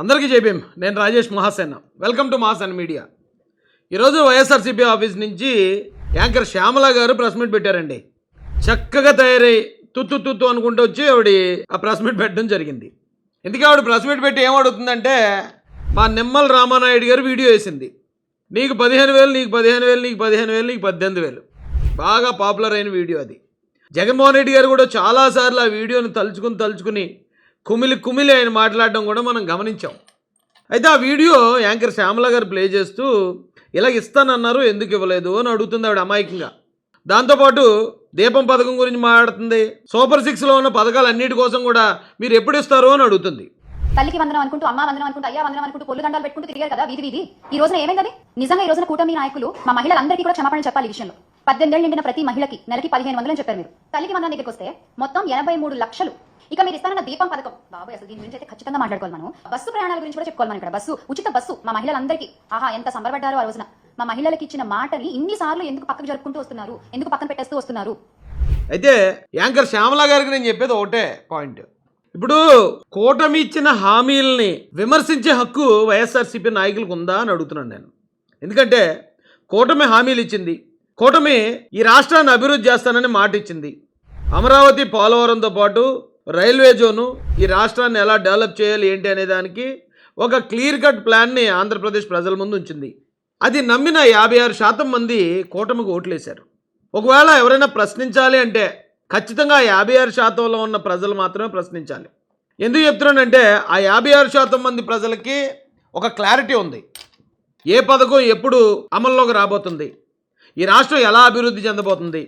అందరికీ జైభీం. నేను Rajesh Mahasena. Welcome to Mahasena media. ఈరోజు వైఎస్ఆర్సీపీ ఆఫీస్ నుంచి యాంకర్ శ్యామల గారు ప్రెస్ మీట్ పెట్టారండి. చక్కగా తయారై తుత్తు అనుకుంటూ వచ్చి ఆవిడ ఆ ప్రెస్ మీట్ పెట్టడం జరిగింది. ఎందుకు ఆవిడ ప్రెస్ మీట్ పెట్టి ఏమడుగుతుందంటే, మా నిమ్మల రామానాయుడు గారు వీడియో వేసింది. నీకు 15,000, నీకు 15,000, నీకు 15,000, నీకు 18,000. బాగా పాపులర్ అయిన వీడియో అది. జగన్మోహన్ రెడ్డి గారు కూడా చాలాసార్లు ఆ వీడియోని తలుచుకుని కుమిలి ఆయన మాట్లాడడం కూడా మనం గమనించాం. అయితే ఆ వీడియో యాంకర్ శ్యామల గారు ప్లే చేస్తూ ఇలా ఇస్తానన్నారు, ఎందుకు ఇవ్వలేదు అని అడుగుతుంది ఆవిడ అమాయకంగా. దాంతోపాటు దీపం పథకం గురించి మాట్లాడుతుంది. సూపర్ 6లో ఉన్న పథకాలన్నిటి కోసం కూడా మీరు ఎప్పుడు ఇస్తారు అని అడుగుతుంది. తల్లికి వందనం అనుకుంటూ, అమ్మ వందనం అనుకుంటూ, అయ్యా వందనం అనుకుంటూ పొల్లు దండాలు పెట్టుకుంటూ తిరిగారు కదా వీధి. ఈ రోజున ఏమైంది? నిజంగా ఈ రోజున కూటమి నాయకులు మా మహిళలందరికీ కూడా క్షమాపణ చెప్పాలి. ఈ విషయంలో 18 ఏళ్ళు నిండిన ప్రతి మహిళకి నెలకి 1,500 చెప్పారు మీరు. తల్లికి వందనం దగ్గరికి వస్తే మొత్తం 83 లక్షలు. ఇక మీరు ఇస్తానన్న దీపం పథకం, బాబు అసలు దీని గురించి అయితే ఖచ్చితంగా మాట్లాడుకోవాలి. మనం బస్సు ప్రయాణాల గురించి కూడా చెప్పుకోవాలి. ఇక్కడ బస్సు, ఉచిత బస్సు మా మహిళలందరికీ. ఆహా, ఎంత సంబరపడ్డారో ఆ రోజున. మా మహిళలకు ఇచ్చిన మాటని ఇన్నిసార్లు ఎందుకు పక్కకు జరుపుకుంటూ వస్తున్నారు, ఎందుకు పక్కన పెట్టేస్తూ వస్తున్నారు? అయితే యాంకర్ శ్యామల గారికి నేను చెప్పేది ఒకటే పాయింట్. ఇప్పుడు కూటమి ఇచ్చిన హామీలని విమర్శించే హక్కు వైఎస్ఆర్సీపీ నాయకులకు ఉందా అని అడుగుతున్నాను నేను. ఎందుకంటే కూటమి హామీలు ఇచ్చింది. కూటమి ఈ రాష్ట్రాన్ని అభివృద్ధి చేస్తానని మాట ఇచ్చింది. అమరావతి, పోలవరంతో పాటు రైల్వే జోను, ఈ రాష్ట్రాన్ని ఎలా డెవలప్ చేయాలి ఏంటి అనే దానికి ఒక క్లియర్ కట్ ప్లాన్ని ఆంధ్రప్రదేశ్ ప్రజల ముందు ఉంచింది. అది నమ్మిన 56% మంది కూటమికి ఓట్లేశారు. ఒకవేళ ఎవరైనా ప్రశ్నించాలి అంటే ఖచ్చితంగా 56%లో ఉన్న ప్రజలు మాత్రమే ప్రశ్నించాలి. ఎందుకు చెప్తున్నానంటే ఆ 56% మంది ప్రజలకి ఒక క్లారిటీ ఉంది. ఏ పథకం ఎప్పుడు అమల్లోకి రాబోతుంది, ఈ రాష్ట్రం ఎలా అభివృద్ధి చెందబోతుంది,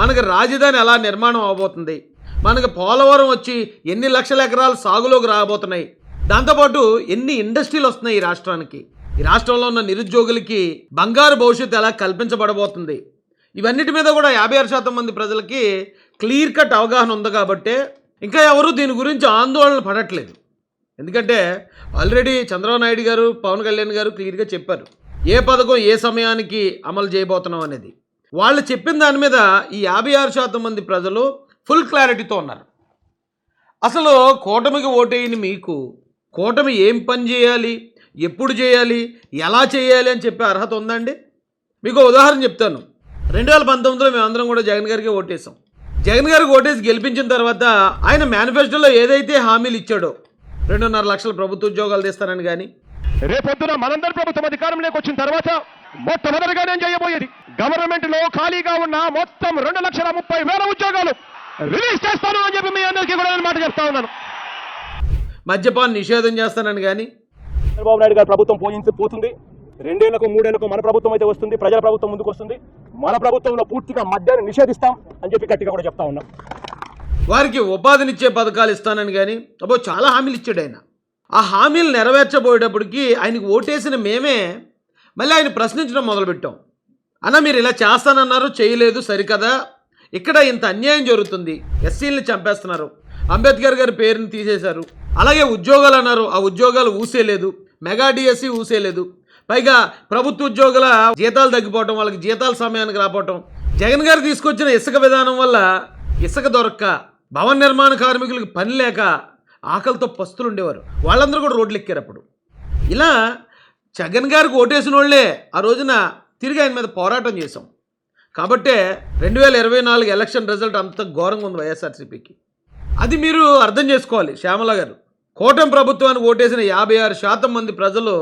మనకి రాజధాని ఎలా నిర్మాణం అవబోతుంది, మనకి పోలవరం వచ్చి ఎన్ని లక్షల ఎకరాలు సాగులోకి రాబోతున్నాయి, దాంతోపాటు ఎన్ని ఇండస్ట్రీలు వస్తున్నాయి ఈ రాష్ట్రానికి, ఈ రాష్ట్రంలో ఉన్న నిరుద్యోగులకి బంగారు భవిష్యత్తు ఎలా కల్పించబడబోతుంది, ఇవన్నిటి మీద కూడా 56% మంది ప్రజలకి క్లియర్ కట్ అవగాహన ఉంది. కాబట్టి ఇంకా ఎవరు దీని గురించి ఆందోళన పడట్లేదు. ఎందుకంటే ఆల్రెడీ చంద్రబాబు నాయుడు గారు, పవన్ కళ్యాణ్ గారు క్లియర్గా చెప్పారు ఏ పథకం ఏ సమయానికి అమలు చేయబోతున్నాం అనేది. వాళ్ళు చెప్పిన దాని మీద ఈ 56% మంది ప్రజలు ఫుల్ క్లారిటీతో ఉన్నారు. అసలు కూటమికి ఓటేయని మీకు కూటమి ఏం పని చేయాలి, ఎప్పుడు చేయాలి, ఎలా చేయాలి అని చెప్పే అర్హత ఉందండి? మీకు ఉదాహరణ చెప్తాను. 2019లో మేమందరం కూడా జగన్ గారికి ఓటేసాం. జగన్ గారికి ఓటేసి గెలిపించిన తర్వాత ఆయన మేనిఫెస్టోలో ఏదైతే హామీలు ఇచ్చాడో 2.5 లక్షల ప్రభుత్వ ఉద్యోగాలు తీస్తానని కానీ, రేపొద్దున మనందరి ప్రభుత్వం అధికారంలోకి వచ్చిన తర్వాత మొట్టమొదటిగా నేను చేయబోయేది గవర్నమెంట్లో ఖాళీగా ఉన్న మొత్తం 2,30,000 ఉద్యోగాలు రిలీజ్ చేస్తాను అని చెప్పి మీ అందరికీ కూడా నేను మాట చెప్తా ఉన్నాను. మద్యపాన నిషేధం చేస్తానని కానీ, చంద్రబాబు నాయుడు గారు ప్రభుత్వం పోతుంది, 2 ఏళ్లకు 3 ఏళ్లకు మన ప్రభుత్వం అయితే వస్తుంది, ప్రజల ప్రభుత్వం ముందుకు వస్తుంది. మన ప్రభుత్వంలో పూర్తిగా మద్యాన్ని నిషేధిస్తాం అని చెప్పి గట్టిగా కూడా చెప్తా ఉన్నాం. వారికి ఉపాధినిచ్చే పథకాలు ఇస్తానని కానీ, చాలా హామీలు ఇచ్చాడు ఆయన. ఆ హామీలు నెరవేర్చబోయేటప్పటికి ఆయనకు ఓటేసిన మేమే మళ్ళీ ఆయన ప్రశ్నించడం మొదలుపెట్టాం. అన్న మీరు ఇలా చేస్తానన్నారు, చేయలేదు, సరికదా, ఇక్కడ ఇంత అన్యాయం జరుగుతుంది, ఎస్సీలని చంపేస్తున్నారు, అంబేద్కర్ గారి పేరుని తీసేశారు, అలాగే ఉద్యోగాలు అన్నారు, ఆ ఉద్యోగాలు ఊసేలేదు, మెగా డిఎస్సి ఊసేలేదు, పైగా ప్రభుత్వ ఉద్యోగుల జీతాలు తగ్గిపోవటం, వాళ్ళకి జీతాల సమయానికి రాపోవటం, జగన్ గారు తీసుకొచ్చిన ఇసుక విధానం వల్ల ఇసుక దొరక్క, భవన నిర్మాణ కార్మికులకు పని లేక ఆకలితో పస్తులు ఉండేవారు, వాళ్ళందరూ కూడా రోడ్లు ఎక్కారు. అప్పుడు ఇలా జగన్ గారికి ఓటేసిన వాళ్ళే ఆ రోజున తిరిగి ఆయన మీద పోరాటం చేశాం. కాబట్టే 2024 ఎలక్షన్ రిజల్ట్ అంత ఘోరంగా ఉంది వైఎస్ఆర్సీపీకి. అది మీరు అర్థం చేసుకోవాలి. శ్యామల గారు కూటమి ప్రభుత్వానికి ఓటేసిన 56% మంది ప్రజలు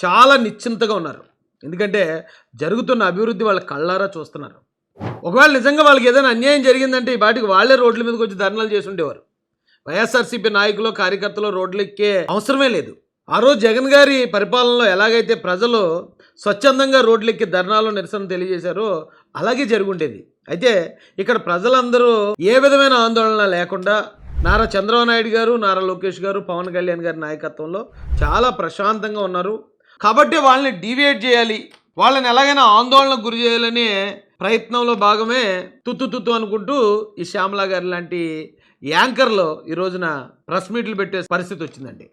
చాలా నిశ్చింతగా ఉన్నారు. ఎందుకంటే జరుగుతున్న అభివృద్ధి వాళ్ళ కళ్ళారా చూస్తున్నారు. ఒకవేళ నిజంగా వాళ్ళకి ఏదైనా అన్యాయం జరిగిందంటే ఈ బాటికి వాళ్ళే రోడ్ల మీదకి వచ్చి ధర్నాలు చేసి ఉండేవారు. వైఎస్ఆర్సీపీ నాయకులు, కార్యకర్తలు రోడ్లు ఎక్కే అవసరమే లేదు. ఆ రోజు జగన్ గారి పరిపాలనలో ఎలాగైతే ప్రజలు స్వచ్ఛందంగా రోడ్లు ఎక్కి ధర్నాలు, నిరసన తెలియజేశారో అలాగే జరుగుండేది. అయితే ఇక్కడ ప్రజలందరూ ఏ విధమైన ఆందోళన లేకుండా నారా చంద్రబాబు నాయుడు గారు, నారా లోకేష్ గారు, పవన్ కళ్యాణ్ గారి నాయకత్వంలో చాలా ప్రశాంతంగా ఉన్నారు. కాబట్టి వాళ్ళని డీవియేట్ చేయాలి, వాళ్ళని ఎలాగైనా ఆందోళనకు గురి చేయాలనే ప్రయత్నంలో భాగమే తుత్తు అనుకుంటూ ఈ శ్యామల గారి లాంటి యాంకర్లు ఈ రోజున ప్రెస్ మీట్లు పెట్టే పరిస్థితి వచ్చిందండి.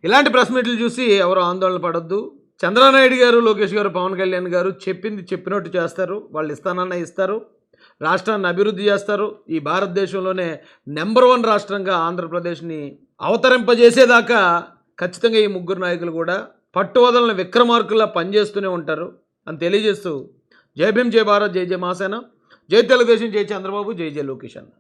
ఇలాంటి ప్రెస్ మీట్లు చూసి ఎవరు ఆందోళన పడొద్దు. చంద్రబాబు నాయుడు గారు, లోకేష్ గారు, పవన్ కళ్యాణ్ గారు చెప్పింది చెప్పినట్టు చేస్తారు. వాళ్ళు ఇస్తానన్నా ఇస్తారు, రాష్ట్రాన్ని అభివృద్ధి చేస్తారు. ఈ భారతదేశంలోనే నెంబర్ 1 రాష్ట్రంగా ఆంధ్రప్రదేశ్ని అవతరింపజేసేదాకా ఖచ్చితంగా ఈ ముగ్గురు నాయకులు కూడా పట్టువదలని విక్రమార్కుల్లా పనిచేస్తూనే ఉంటారు అని తెలియజేస్తూ జై భీమ్, జై భారత్, జై జై మహాసేన, జై తెలుగుదేశం, జై చంద్రబాబు, జై జై లోకేష్ అన్న.